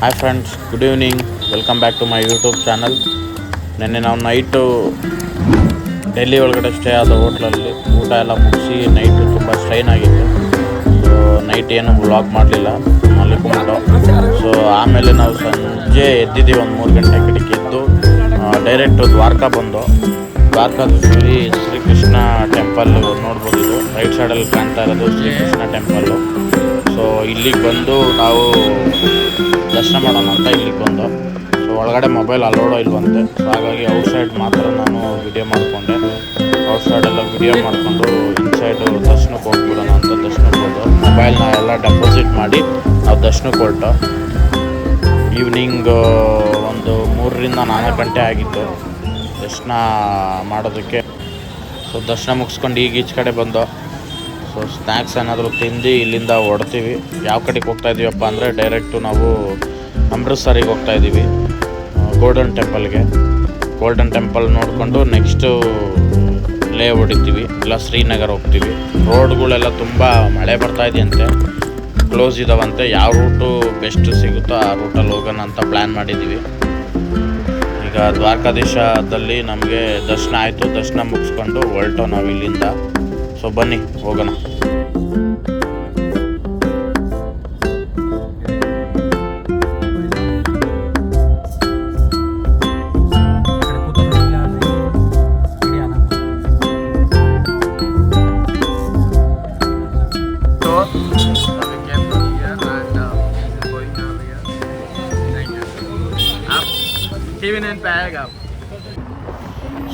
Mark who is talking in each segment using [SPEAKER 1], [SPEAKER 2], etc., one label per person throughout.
[SPEAKER 1] Hi friends, good evening. Welcome back to my YouTube channel. ನೆನ್ನೆ ನಾವು night Delhi ಒಳಗಡೆ stay ಆದ ಹೋಟ್ಲಲ್ಲಿ ಊಟ ಎಲ್ಲ ಮುಗಿಸಿ ನೈಟು ತುಂಬ ಸ್ಟ್ರೈನ್ ಆಗಿತ್ತು. ಸೊ ನೈಟ್ ಏನು ವ್ಲಾಗ್ ಮಾಡಲಿಲ್ಲ, ಮಲ್ಕೊಂಬಿಟ್ಟು. ಸೊ ಆಮೇಲೆ ನಾವು ಸಂಜೆ ಎದ್ದಿದ್ದೀವಿ, ಒಂದು 3 ಗಂಟೆ ಕಡೆಗೆ ಎದ್ದು ಡೈರೆಕ್ಟು ದ್ವಾರಕಾ ಬಂದು ದ್ವಾರಕಾದಲ್ಲಿ ಶ್ರೀಕೃಷ್ಣ ಟೆಂಪಲ್ ನೋಡ್ಬೋದು. ಇದು ರೈಟ್ ಸೈಡಲ್ಲಿ ಕಾಣ್ತಾ ಇರೋದು ಶ್ರೀಕೃಷ್ಣ ಟೆಂಪಲ್ಲು. ಸೊ ಇಲ್ಲಿಗೆ ಬಂದು ನಾವು ದರ್ಶನ ಮಾಡೋಣ ಅಂತ ಇಲ್ಲಿಗೆ ಬಂದು. ಸೊ ಒಳಗಡೆ ಮೊಬೈಲ್ ಅಲೋಡೋ ಇಲ್ವಂತೆ. ಸೊ ಹಾಗಾಗಿ ಔಟ್ಸೈಡ್ ಮಾತ್ರ ನಾನು ವಿಡಿಯೋ ಮಾಡಿಕೊಂಡೆ. ಔಟ್ಸೈಡೆಲ್ಲ ವಿಡಿಯೋ ಮಾಡಿಕೊಂಡು ಇನ್ಸೈಡು ದರ್ಶನಕ್ಕೆ ಹೋಗ್ಬಿಡೋಣ ಅಂತ ದರ್ಶನಕ್ಕೆ ಹೋದು. ಮೊಬೈಲ್ನ ಎಲ್ಲ ಡೆಪಾಸಿಟ್ ಮಾಡಿ ನಾವು ದರ್ಶನಕ್ಕೆ ಹೊರಟು. ಈವ್ನಿಂಗ್ ಒಂದು 3ರಿಂದ 4 ಗಂಟೆ ಆಗಿತ್ತು ದರ್ಶನ ಮಾಡೋದಕ್ಕೆ. ಸೊ ದರ್ಶನ ಮುಗಿಸ್ಕೊಂಡು ಈಗ ಈಚೆ ಕಡೆ ಬಂದು ಸೊ ಸ್ನ್ಯಾಕ್ಸ್ ಏನಾದರೂ ತಿಂದು ಇಲ್ಲಿಂದ ಹೊಡ್ತೀವಿ. ಯಾವ ಕಡೆಗೆ ಹೋಗ್ತಾಯಿದ್ದೀವಪ್ಪ ಅಂದರೆ ಡೈರೆಕ್ಟು ನಾವು ಅಮೃತ್ಸರಿಗೆ ಹೋಗ್ತಾಯಿದ್ದೀವಿ, ಗೋಲ್ಡನ್ ಟೆಂಪಲ್ಗೆ. ಗೋಲ್ಡನ್ ಟೆಂಪಲ್ ನೋಡಿಕೊಂಡು ನೆಕ್ಸ್ಟು ಲೇ ಹೊಡಿತೀವಿ, ಇಲ್ಲ ಶ್ರೀನಗರ ಹೋಗ್ತೀವಿ. ರೋಡ್ಗಳೆಲ್ಲ ತುಂಬ ಮಳೆ ಬರ್ತಾಯಿದೆಯಂತೆ, ಕ್ಲೋಸ್ ಇದ್ದಾವಂತೆ. ಯಾವ ರೂಟು ಬೆಸ್ಟ್ ಸಿಗುತ್ತೋ ಆ ರೂಟಲ್ಲಿ ಹೋಗೋಣ ಅಂತ ಪ್ಲ್ಯಾನ್ ಮಾಡಿದ್ದೀವಿ. ಈಗ ದ್ವಾರಕಾಧೀಶದಲ್ಲಿ ನಮಗೆ ದರ್ಶನ ಆಯಿತು. ದರ್ಶನ ಮುಗಿಸ್ಕೊಂಡು ಹೊರಟು ನಾವು ಇಲ್ಲಿಂದ. ಸೊ ಬನ್ನಿ ಹೋಗೋಣ.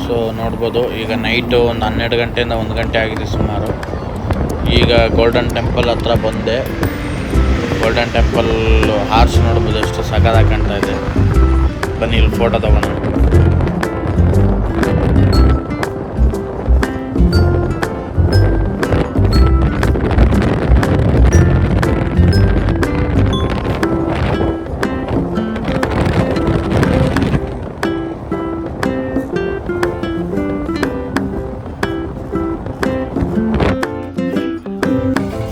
[SPEAKER 1] ಸೊ ನೋಡ್ಬೋದು, ಈಗ ನೈಟು ಒಂದು 12 ಗಂಟೆಯಿಂದ 1 ಗಂಟೆ ಆಗಿದೆ ಸುಮಾರು. ಈಗ ಗೋಲ್ಡನ್ ಟೆಂಪಲ್ ಹತ್ರ ಬಂದೆ. ಗೋಲ್ಡನ್ ಟೆಂಪಲ್ ಹಾರ್ಸ್ ನೋಡ್ಬೋದು, ಎಷ್ಟು ಸಖತ್ತಾಗಿ ಕಾಣ್ತಾ ಇದೆ. ಬನ್ನಿ ಇಲ್ಲಿ ಫೋಟೋ ತಗೋಣ.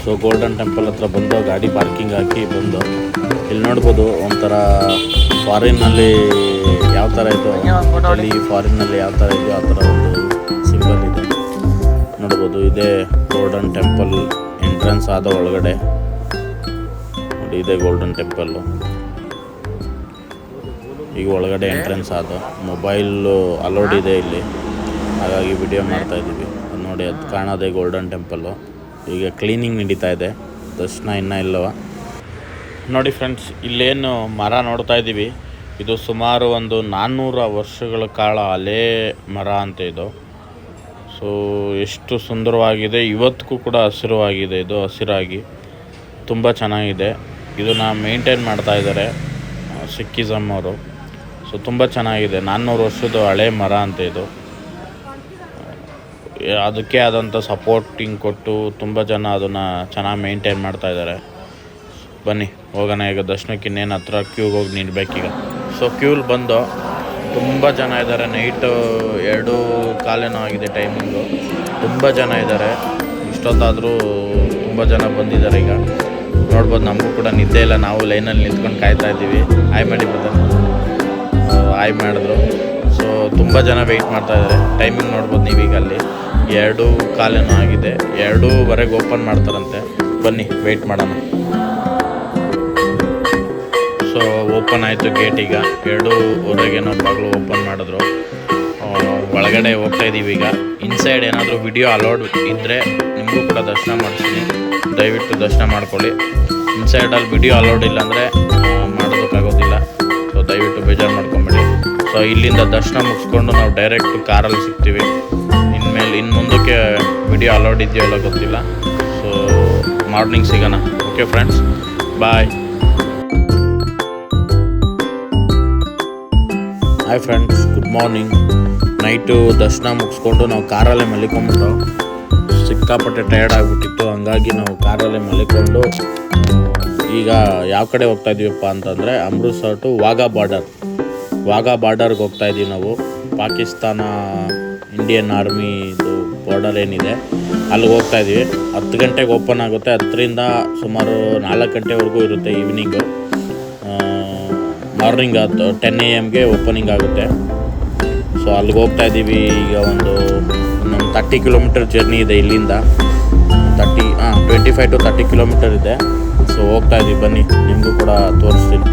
[SPEAKER 1] ಸೊ ಗೋಲ್ಡನ್ ಟೆಂಪಲ್ ಹತ್ರ ಬಂದು ಗಾಡಿ ಪಾರ್ಕಿಂಗ್ ಹಾಕಿ ಬಂದು ಇಲ್ಲಿ ನೋಡ್ಬೋದು, ಒಂಥರ ಫಾರಿನ್ನಲ್ಲಿ ಯಾವ ಥರ ಇದು, ಇಲ್ಲಿ ಫಾರಿನ್ನಲ್ಲಿ ಯಾವ ಥರ ಇದೆಯೋ ಆ ಥರ ಒಂದು ಸಿಂಬಲ್ ಇದೆ ನೋಡ್ಬೋದು. ಇದೇ ಗೋಲ್ಡನ್ ಟೆಂಪಲ್ ಎಂಟ್ರೆನ್ಸ್ ಆದ ಒಳಗಡೆ ನೋಡಿ, ಇದೇ ಗೋಲ್ಡನ್ ಟೆಂಪಲ್ಲು. ಈಗ ಒಳಗಡೆ ಎಂಟ್ರೆನ್ಸ್ ಆದ. ಮೊಬೈಲು ಅಲೋಡ್ ಇದೆ ಇಲ್ಲಿ, ಹಾಗಾಗಿ ವಿಡಿಯೋ ಮಾಡ್ತಾಯಿದ್ದೀವಿ. ನೋಡಿ, ಅದು ಕಾಣೋದೇ ಗೋಲ್ಡನ್ ಟೆಂಪಲ್ಲು. ಈಗ ಕ್ಲೀನಿಂಗ್ ನಡೀತಾ ಇದೆ, ದರ್ಶನ ಇನ್ನೂ ಇಲ್ಲವ. ನೋಡಿ ಫ್ರೆಂಡ್ಸ್, ಇಲ್ಲೇನು ಮರ ನೋಡ್ತಾ ಇದ್ದೀವಿ, ಇದು ಸುಮಾರು ಒಂದು 400 ವರ್ಷಗಳ ಕಾಲ ಹಳೇ ಮರ ಅಂತ ಇದು. ಸೊ ಎಷ್ಟು ಸುಂದರವಾಗಿದೆ, ಇವತ್ತಿಗೂ ಕೂಡ ಹಸಿರುವಾಗಿದೆ. ಇದು ಹಸಿರಾಗಿ ತುಂಬ ಚೆನ್ನಾಗಿದೆ. ಇದನ್ನು ಮೇಂಟೈನ್ ಮಾಡ್ತಾ ಇದ್ದಾರೆ ಸಿಕ್ಕಿಸಮ್ ಅವರು. ಸೊ ತುಂಬ ಚೆನ್ನಾಗಿದೆ, 400 ವರ್ಷದ ಹಳೆ ಮರ ಅಂತ ಇದು. ಅದಕ್ಕೆ ಆದಂಥ ಸಪೋರ್ಟಿಂಗ್ ಕೊಟ್ಟು ತುಂಬ ಜನ ಅದನ್ನು ಚೆನ್ನಾಗಿ ಮೇಂಟೈನ್ ಮಾಡ್ತಾಯಿದ್ದಾರೆ. ಬನ್ನಿ ಹೋಗೋಣ ಈಗ ದರ್ಶನಕ್ಕೆ. ಇನ್ನೇನು ಹತ್ರ ಕ್ಯೂಗೆ ಹೋಗಿ ನಿಲ್ಬೇಕೀಗ. ಸೊ ಕ್ಯೂಲಿ ಬಂದು ತುಂಬ ಜನ ಇದ್ದಾರೆ. ನೈಟು 2:15 ಆಗಿದೆ ಟೈಮಿಂಗು. ತುಂಬ ಜನ ಇದ್ದಾರೆ. ಇಷ್ಟೊತ್ತಾದರೂ ತುಂಬ ಜನ ಬಂದಿದ್ದಾರೆ. ಈಗ ನೋಡ್ಬೋದು, ನಮಗೂ ಕೂಡ ನಿದ್ದೆ ಇಲ್ಲ. ನಾವು ಲೈನಲ್ಲಿ ನಿಂತ್ಕೊಂಡು ಕಾಯ್ತಾ ಇದ್ದೀವಿ. ಆಯ್ ಮಾಡಿ ಬರ್ತಾರೆ, ಆಯ್ ಮಾಡಿದ್ರು. ಸೊ ತುಂಬ ಜನ ವೆಯ್ಟ್ ಮಾಡ್ತಾಯಿದ್ದಾರೆ. ಟೈಮಿಂಗ್ ನೋಡ್ಬೋದು ನೀವೀಗ, ಅಲ್ಲಿ 2:15 ಆಗಿದೆ. 2:15 ಓಪನ್ ಮಾಡ್ತಾರಂತೆ. ಬನ್ನಿ ವೆಯ್ಟ್ ಮಾಡೋಣ. ಸೊ ಓಪನ್ ಆಯಿತು ಗೇಟ್. ಈಗ 2:15 ಬಾಗಿಲು ಓಪನ್ ಮಾಡಿದ್ರು. ಒಳಗಡೆ ಹೋಗ್ತಾಯಿದ್ದೀವಿ ಈಗ. ಇನ್ಸೈಡ್ ಏನಾದರೂ ವಿಡಿಯೋ ಅಲೋಡ್ ಇದ್ದರೆ ನಿಮಗೂ ಕೂಡ ದರ್ಶನ ಮಾಡಿಸ್ತೀನಿ, ದಯವಿಟ್ಟು ದರ್ಶನ ಮಾಡ್ಕೊಳ್ಳಿ. ಇನ್ಸೈಡಲ್ಲಿ ವಿಡಿಯೋ ಅಲೋಡ್ ಇಲ್ಲ ಅಂದರೆ ಮಾಡೋದಕ್ಕಾಗೋದಿಲ್ಲ. ಸೊ ದಯವಿಟ್ಟು ಬೇಜಾರು ಮಾಡ್ಕೊಂಬೇಡಿ. ಸೊ ಇಲ್ಲಿಂದ ದರ್ಶನ ಮುಗಿಸ್ಕೊಂಡು ನಾವು ಡೈರೆಕ್ಟ್ ಕಾರಲ್ಲಿ ಸಿಗ್ತೀವಿ. ಇನ್ನು ಮುಂದಕ್ಕೆ ವಿಡಿಯೋ ಅಲೋಡ್ ಇದೆಯೋ ಎಲ್ಲ ಗೊತ್ತಿಲ್ಲ. ಸೊ ಮಾರ್ನಿಂಗ್ ಸಿಗೋಣ. Okay friends, bye. Hi friends, good morning. Night ದರ್ಶನ ಮುಗಿಸ್ಕೊಂಡು ನಾವು ಕಾರಲ್ಲೇ ಮಲ್ಕೊಂಬಿಟ್ಟು, ಸಿಕ್ಕಾಪಟ್ಟೆ ಟಯರ್ಡ್ ಆಗಿಬಿಟ್ಟಿತ್ತು. ಹಂಗಾಗಿ ನಾವು ಕಾರಲ್ಲೇ ಮಲ್ಕೊಂಡು ಈಗ ಯಾವ ಕಡೆ ಹೋಗ್ತಾಯಿದ್ದೀವಪ್ಪ ಅಂತಂದರೆ ಅಮೃತ್ಸರ್ ಟು ವಾಘಾ ಬಾರ್ಡರ್ಗೆ ಹೋಗ್ತಾಯಿದ್ದೀವಿ ನಾವು. ಪಾಕಿಸ್ತಾನ ಇಂಡಿಯನ್ ಆರ್ಮಿದು ಬಾರ್ಡರ್ ಏನಿದೆ ಅಲ್ಲಿಗೆ ಹೋಗ್ತಾಯಿದ್ದೀವಿ. 10 ಗಂಟೆಗೆ ಓಪನ್ ಆಗುತ್ತೆ. 10ರಿಂದ ಸುಮಾರು 4 ಗಂಟೆವರೆಗೂ ಇರುತ್ತೆ ಈವ್ನಿಂಗು. ಮಾರ್ನಿಂಗ್ 10 AM ಓಪನಿಂಗ್ ಆಗುತ್ತೆ. ಸೊ ಅಲ್ಲಿಗೆ ಹೋಗ್ತಾ ಇದ್ದೀವಿ. ಈಗ ಒಂದು 30 ಕಿಲೋಮೀಟರ್ ಜರ್ನಿ ಇದೆ ಇಲ್ಲಿಂದ. 25 to 30 ಕಿಲೋಮೀಟರ್ ಇದೆ. ಸೊ ಹೋಗ್ತಾ ಇದ್ದೀವಿ, ಬನ್ನಿ ನಿಮಗೂ ಕೂಡ ತೋರಿಸ್ತೀನಿ.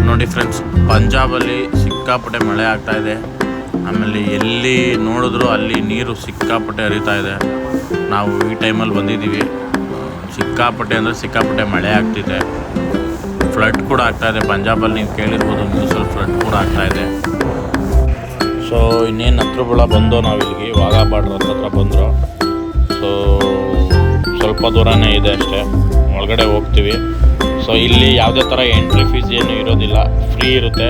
[SPEAKER 1] ನೋಡಿ ಫ್ರೆಂಡ್ಸ್, ಪಂಜಾಬಲ್ಲಿ ಸಿಕ್ಕಾಪಟ್ಟೆ ಮಳೆ ಆಗ್ತಾ ಇದೆ. ಆಮೇಲೆ ಎಲ್ಲಿ ನೋಡಿದ್ರು ಅಲ್ಲಿ ನೀರು ಸಿಕ್ಕಾಪಟ್ಟೆ ಹರಿತಾ ಇದೆ. ನಾವು ಈ ಟೈಮಲ್ಲಿ ಬಂದಿದ್ದೀವಿ. ಸಿಕ್ಕಾಪಟ್ಟೆ ಅಂದರೆ ಸಿಕ್ಕಾಪಟ್ಟೆ ಮಳೆ ಆಗ್ತಿದೆ. ಫ್ಲಡ್ ಕೂಡ ಆಗ್ತಾಯಿದೆ. ಪಂಜಾಬಲ್ಲಿ ನೀವು ಕೇಳಿರ್ಬೋದು, ನ್ಯೂಸಲ್ಲಿ ಫ್ಲಡ್ ಕೂಡ ಆಗ್ತಾಯಿದೆ. ಸೊ ಇನ್ನೇನು ಹತ್ರಬಳ ಬಂದೋ ನಾವಿಲ್ಲಿಗೆ, ವಾಘಾ ಬಾರ್ಡ್ರ್ ಹತ್ರ ಬಂದರು. ಸೊ ಸ್ವಲ್ಪ ದೂರನೇ ಇದೆ ಅಷ್ಟೇ, ಒಳಗಡೆ ಹೋಗ್ತೀವಿ. ಸೊ ಇಲ್ಲಿ ಯಾವುದೇ ಥರ ಎಂಟ್ರಿ ಫೀಸ್ ಏನು ಇರೋದಿಲ್ಲ, ಫ್ರೀ ಇರುತ್ತೆ.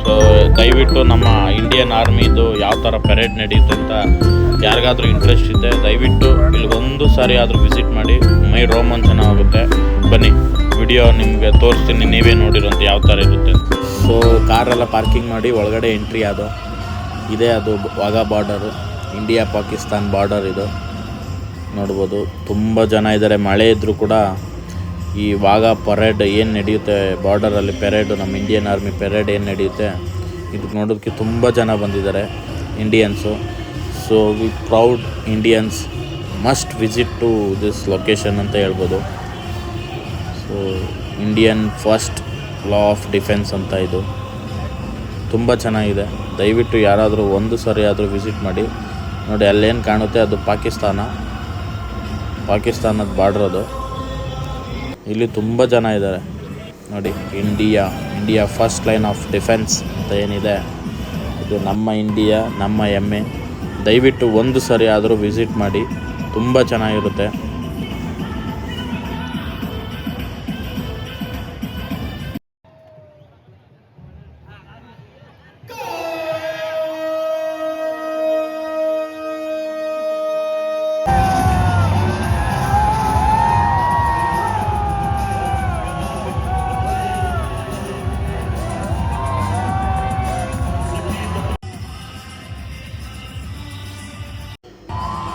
[SPEAKER 1] ಸೊ ದಯವಿಟ್ಟು ನಮ್ಮ ಇಂಡಿಯನ್ ಆರ್ಮಿದು ಯಾವ ಥರ ಪೆರೇಡ್ ನಡೆಯುತ್ತೆ ಅಂತ ಯಾರಿಗಾದ್ರೂ ಇಂಟ್ರೆಸ್ಟ್ ಇದೆ, ದಯವಿಟ್ಟು ಇಲ್ಲಿಗೊಂದು ಸಾರಿ ಆದರೂ ವಿಸಿಟ್ ಮಾಡಿ. ಮೈ ರೋಮಾಂಚನ ಆಗುತ್ತೆ. ಬನ್ನಿ ವಿಡಿಯೋ ನಿಮಗೆ ತೋರಿಸ್ತೀನಿ, ನೀವೇ ನೋಡಿರೋಂಥ ಯಾವ ಥರ ಇರುತ್ತೆ. ಸೊ ಕಾರೆಲ್ಲ ಪಾರ್ಕಿಂಗ್ ಮಾಡಿ ಒಳಗಡೆ ಎಂಟ್ರಿ ಇದೆ. ಅದು Wagah border, India Pakistan border ಇದು ನೋಡ್ಬೋದು. ತುಂಬ ಜನ ಇದ್ದಾರೆ. ಮಳೆ ಇದ್ದರೂ ಕೂಡ ಈ ವಾಘಾ ಪರೇಡ್ ಏನು ನಡೆಯುತ್ತೆ ಬಾರ್ಡರಲ್ಲಿ, ಪೆರೇಡು, ನಮ್ಮ ಇಂಡಿಯನ್ ಆರ್ಮಿ ಪೆರೇಡ್ ಏನು ನಡೆಯುತ್ತೆ, ಇದಕ್ಕೆ ನೋಡೋದಕ್ಕೆ ತುಂಬ ಜನ ಬಂದಿದ್ದಾರೆ Indians. So we proud Indians must visit to this location ಅಂತ ಹೇಳ್ಬೋದು. So Indian first law of defence ಅಂತ ಇದು ತುಂಬ ಚೆನ್ನಾಗಿದೆ. ದಯವಿಟ್ಟು ಯಾರಾದರೂ ಒಂದು ಸರಿ ಆದರೂ ವಿಸಿಟ್ ಮಾಡಿ. ನೋಡಿ ಅಲ್ಲೇನು ಕಾಣುತ್ತೆ ಅದು ಪಾಕಿಸ್ತಾನದ ಬಾರ್ಡ್ರ್ ಅದು. ಇಲ್ಲಿ ತುಂಬ ಜನ ಇದ್ದಾರೆ ನೋಡಿ. India first line of defence ಅಂತ ಏನಿದೆ, ಇದು ನಮ್ಮ ಇಂಡಿಯಾ, ನಮ್ಮ ಹೆಮ್ಮೆ. ದಯವಿಟ್ಟು ಒಂದು ಸರಿ ಆದರೂ ವಿಸಿಟ್ ಮಾಡಿ, ತುಂಬ ಚೆನ್ನಾಗಿರುತ್ತೆ.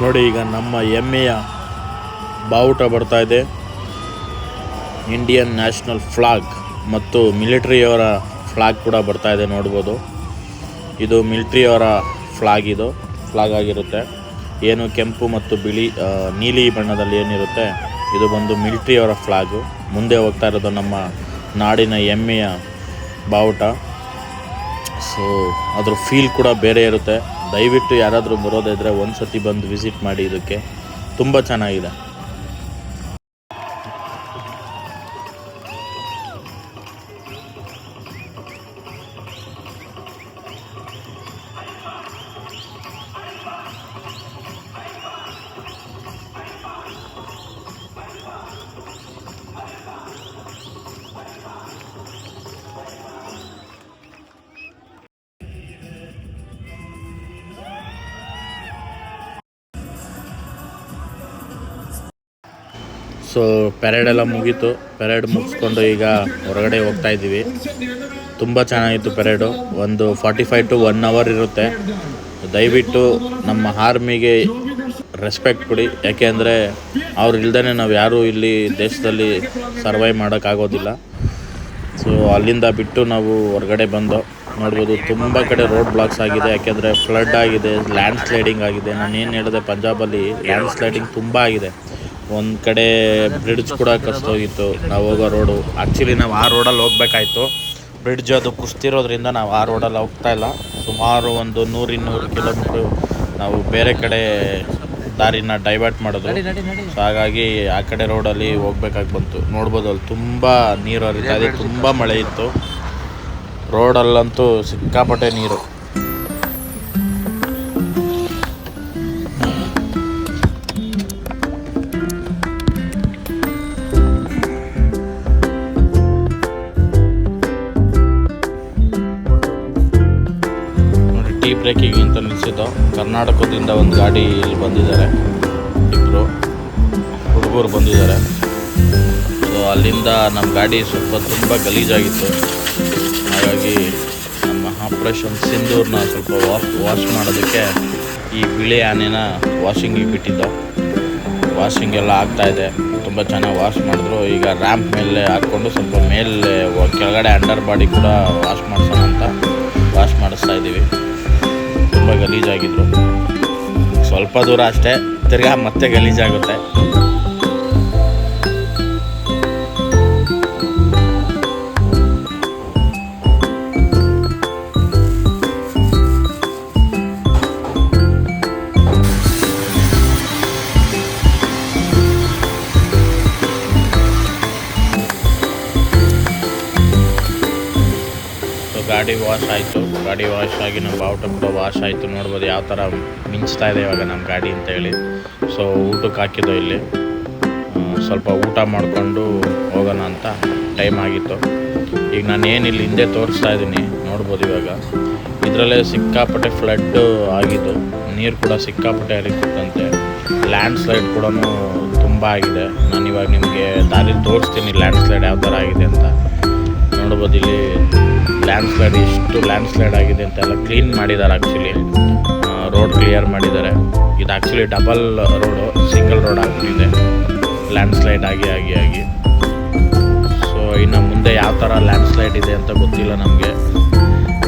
[SPEAKER 1] ನೋಡಿ ಈಗ ನಮ್ಮ ಹೆಮ್ಮೆಯ ಬಾವುಟ ಬರ್ತಾ ಇದೆ. ಇಂಡಿಯನ್ ನ್ಯಾಷನಲ್ ಫ್ಲಾಗ್ ಮತ್ತು ಮಿಲಿಟ್ರಿಯವರ ಫ್ಲಾಗ್ ಕೂಡ ಬರ್ತಾ ಇದೆ, ನೋಡ್ಬೋದು. ಇದು ಮಿಲಿಟ್ರಿಯವರ ಫ್ಲಾಗ್ ಆಗಿರುತ್ತೆ. ಏನು ಕೆಂಪು ಮತ್ತು ನೀಲಿ ಬಣ್ಣದಲ್ಲಿ ಏನಿರುತ್ತೆ, ಇದು ಬಂದು ಮಿಲಿಟ್ರಿಯವರ ಫ್ಲಾಗು. ಮುಂದೆ ಹೋಗ್ತಾ ಇರೋದು ನಮ್ಮ ನಾಡಿನ ಹೆಮ್ಮೆಯ ಬಾವುಟ. ಸೊ ಅದ್ರ ಫೀಲ್ ಕೂಡ ಬೇರೆ ಇರುತ್ತೆ. ದಯವಿಟ್ಟು ಯಾರಾದರೂ ಬರೋದಿದ್ರೆ ಒಂದು ಸತಿ ಬಂದು ವಿಸಿಟ್ ಮಾಡಿ, ಇದಕ್ಕೆ ತುಂಬ ಚೆನ್ನಾಗಿದೆ. ಸೊ ಪೆರೇಡೆಲ್ಲ ಮುಗೀತು. ಪೆರೇಡ್ ಮುಗಿಸ್ಕೊಂಡು ಈಗ ಹೊರಗಡೆ ಹೋಗ್ತಾ ಇದ್ದೀವಿ. ತುಂಬ ಚೆನ್ನಾಗಿತ್ತು ಪೆರೇಡು. ಒಂದು 45 to 1 hour ಇರುತ್ತೆ. ದಯವಿಟ್ಟು ನಮ್ಮ ಆರ್ಮಿಗೆ ರೆಸ್ಪೆಕ್ಟ್ ಕೊಡಿ. ಯಾಕೆಂದರೆ ಅವ್ರು ಇಲ್ದೇ ನಾವು ಯಾರೂ ಇಲ್ಲಿ ದೇಶದಲ್ಲಿ ಸರ್ವೈವ್ ಮಾಡೋಕ್ಕಾಗೋದಿಲ್ಲ. ಸೊ ಅಲ್ಲಿಂದ ಬಿಟ್ಟು ನಾವು ಹೊರಗಡೆ ಬಂದು ನೋಡ್ಬೋದು ತುಂಬ ಕಡೆ ರೋಡ್ ಬ್ಲಾಕ್ಸ್ ಆಗಿದೆ, ಯಾಕೆಂದರೆ ಫ್ಲಡ್ ಆಗಿದೆ, ಲ್ಯಾಂಡ್ ಸ್ಲೈಡಿಂಗ್ ಆಗಿದೆ. ನಾನು ಏನು ಹೇಳಿದೆ, ಪಂಜಾಬಲ್ಲಿ ಲ್ಯಾಂಡ್ ಸ್ಲೈಡಿಂಗ್ ತುಂಬ ಆಗಿದೆ. ಒಂದು ಕಡೆ ಬ್ರಿಡ್ಜ್ ಕೂಡ ಕಸ್ತೋಗಿತ್ತು ನಾವು ಹೋಗೋ ರೋಡು. ಆ್ಯಕ್ಚುಲಿ ನಾವು ಆ ರೋಡಲ್ಲಿ ಹೋಗ್ಬೇಕಾಯ್ತು, ಬ್ರಿಡ್ಜ್ ಅದು ಕುಸ್ತಿರೋದ್ರಿಂದ ನಾವು ಆ ರೋಡಲ್ಲಿ ಹೋಗ್ತಾಯಿಲ್ಲ. ಸುಮಾರು ಒಂದು 100-200 ಕಿಲೋಮೀಟ್ರು ನಾವು ಬೇರೆ ಕಡೆ ದಾರಿನ ಡೈವರ್ಟ್ ಮಾಡೋದು. ಸೊ ಹಾಗಾಗಿ ಆ ಕಡೆ ರೋಡಲ್ಲಿ ಹೋಗ್ಬೇಕಾಗಿ ಬಂತು. ನೋಡ್ಬೋದು ಅಲ್ಲಿ ತುಂಬ ನೀರು ಹರಿತಾ ಇದೆ, ತುಂಬ ಮಳೆ ಇತ್ತು. ರೋಡಲ್ಲಂತೂ ಸಿಕ್ಕಾಪಟ್ಟೆ ನೀರು. ಟೀ ಬ್ರೇಕಿಂಗ್ ಅಂತ ನಿಲ್ಲಿಸಿದ್ದು. ಕರ್ನಾಟಕದಿಂದ ಒಂದು ಗಾಡಿ ಇಲ್ಲಿ ಬಂದಿದ್ದಾರೆ, ಇಬ್ಬರು ಹುಡುಗರು ಬಂದಿದ್ದಾರೆ. ಸೊ ಅಲ್ಲಿಂದ ನಮ್ಮ ಗಾಡಿ ತುಂಬ ಗಲೀಜಾಗಿತ್ತು. ಹಾಗಾಗಿ ನಮ್ಮ ಆಪ್ರೇಷನ್ ಸಿಂಧೂರ್ನ ಸ್ವಲ್ಪ ವಾಶ್ ಮಾಡೋದಕ್ಕೆ ಈ ಬಿಳಿ ಆನೆನ ವಾಷಿಂಗಿಗೆ ಬಿಟ್ಟಿದ್ದು. ವಾಷಿಂಗ್ ಎಲ್ಲ ಆಗ್ತಾಯಿದೆ, ತುಂಬ ಚೆನ್ನಾಗಿ ವಾಶ್ ಮಾಡಿದ್ರು. ಈಗ ರ್ಯಾಂಪ್ ಮೇಲೆ ಹಾಕ್ಕೊಂಡು ಸ್ವಲ್ಪ ಮೇಲೆ ಕೆಳಗಡೆ ಅಂಡರ್ ಬಾಡಿ ಕೂಡ ವಾಶ್ ಮಾಡಿಸೋಣ ಅಂತ ವಾಶ್ ಮಾಡಿಸ್ತಾ ಇದ್ದೀವಿ. ತುಂಬ ಗಲೀಜಾಗಿದ್ರು. ಸ್ವಲ್ಪ ದೂರ ಅಷ್ಟೇ, ತಿರ್ಗಾ ಮತ್ತೆ ಗಲೀಜಾಗುತ್ತೆ. ಗಾಡಿ ವಾಶ್ ಆಯಿತು. ಗಾಡಿ ವಾಶ್ ಆಗಿ ನಮ್ಮ ಬಾವುಟ ಕೂಡ ವಾಶ್ ಆಯಿತು. ನೋಡ್ಬೋದು ಯಾವ ಥರ ಮಿಂಚ್ತಾ ಇದೆ ಇವಾಗ ನಮ್ಮ ಗಾಡಿ ಅಂತೇಳಿ. ಸೊ ಊಟಕ್ಕೆ ಹಾಕಿದ್ದು ಇಲ್ಲಿ. ಸ್ವಲ್ಪ ಊಟ ಮಾಡಿಕೊಂಡು ಹೋಗೋಣ ಅಂತ ಟೈಮ್ ಆಗಿತ್ತು. ಈಗ ನಾನು ಏನಿಲ್ಲ ಹಿಂದೆ ತೋರಿಸ್ತಾ ಇದ್ದೀನಿ, ನೋಡ್ಬೋದು. ಇವಾಗ ಇದರಲ್ಲೇ ಸಿಕ್ಕಾಪಟ್ಟೆ ಫ್ಲಡ್ ಆಗಿದ್ದು, ನೀರು ಕೂಡ ಸಿಕ್ಕಾಪಟ್ಟೆ ಹರಿತಿತ್ತಂತೆ. ಲ್ಯಾಂಡ್ ಸ್ಲೈಡ್ ಕೂಡ ತುಂಬ ಆಗಿದೆ. ನಾನು ಇವಾಗ ನಿಮಗೆ ದಾರಿ ತೋರಿಸ್ತೀನಿ ಲ್ಯಾಂಡ್ ಸ್ಲೈಡ್ ಯಾವ ಥರ ಆಗಿದೆ ಅಂತ. ನೋಡ್ಬೋದು ಇಲ್ಲಿ ಲ್ಯಾಂಡ್ ಸ್ಲೈಡ್, ಎಷ್ಟು ಲ್ಯಾಂಡ್ ಸ್ಲೈಡ್ ಆಗಿದೆ ಅಂತ ಎಲ್ಲ ಕ್ಲೀನ್ ಮಾಡಿದ್ದಾರೆ. ಆ್ಯಕ್ಚುಲಿ ರೋಡ್ ಕ್ಲಿಯರ್ ಮಾಡಿದ್ದಾರೆ. ಇದು actually double road, single road ಆಗ್ತಿದೆ ಲ್ಯಾಂಡ್ ಸ್ಲೈಡ್ ಆಗಿ. ಸೊ ಇನ್ನು ಮುಂದೆ ಯಾವ ಥರ ಲ್ಯಾಂಡ್ ಸ್ಲೈಡ್ ಇದೆ ಅಂತ ಗೊತ್ತಿಲ್ಲ ನಮಗೆ,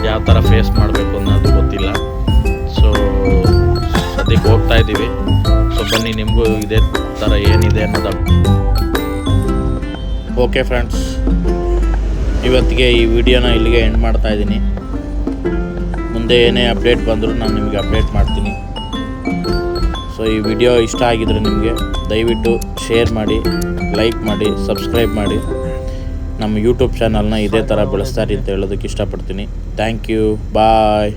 [SPEAKER 1] ಯಾವ ಥರ ಫೇಸ್ ಮಾಡಬೇಕು ಅನ್ನೋದು ಗೊತ್ತಿಲ್ಲ. ಸೊ ಸದ್ಯಕ್ಕೆ ಹೋಗ್ತಾ ಇದ್ದೀವಿ. ಸೊ ಬನ್ನಿ ನಿಮಗೂ ಇದೇ ಥರ ಏನಿದೆ ಅನ್ನೋದು. ಓಕೆ ಫ್ರೆಂಡ್ಸ್, ಇವತ್ತಿಗೆ ಈ ವಿಡಿಯೋನ ಇಲ್ಲಿಗೆ ಎಂಡ್ ಮಾಡ್ತಾ ಇದ್ದೀನಿ. ಮುಂದೆ ಏನೇ ಅಪ್ಡೇಟ್ ಬಂದರೂ ನಾನು ನಿಮಗೆ ಅಪ್ಡೇಟ್ ಮಾಡ್ತೀನಿ. ಸೊ ಈ ವಿಡಿಯೋ ಇಷ್ಟ ಆಗಿದ್ರೆ ನಿಮಗೆ ದಯವಿಟ್ಟು ಶೇರ್ ಮಾಡಿ, ಲೈಕ್ ಮಾಡಿ, ಸಬ್ಸ್ಕ್ರೈಬ್ ಮಾಡಿ. ನಮ್ಮ ಯೂಟ್ಯೂಬ್ ಚಾನಲ್ನ ಇದೇ ಥರ ಬೆಳೆಸ್ತಾರೆ ಅಂತ ಹೇಳೋದಕ್ಕೆ ಇಷ್ಟಪಡ್ತೀನಿ. Thank you, bye.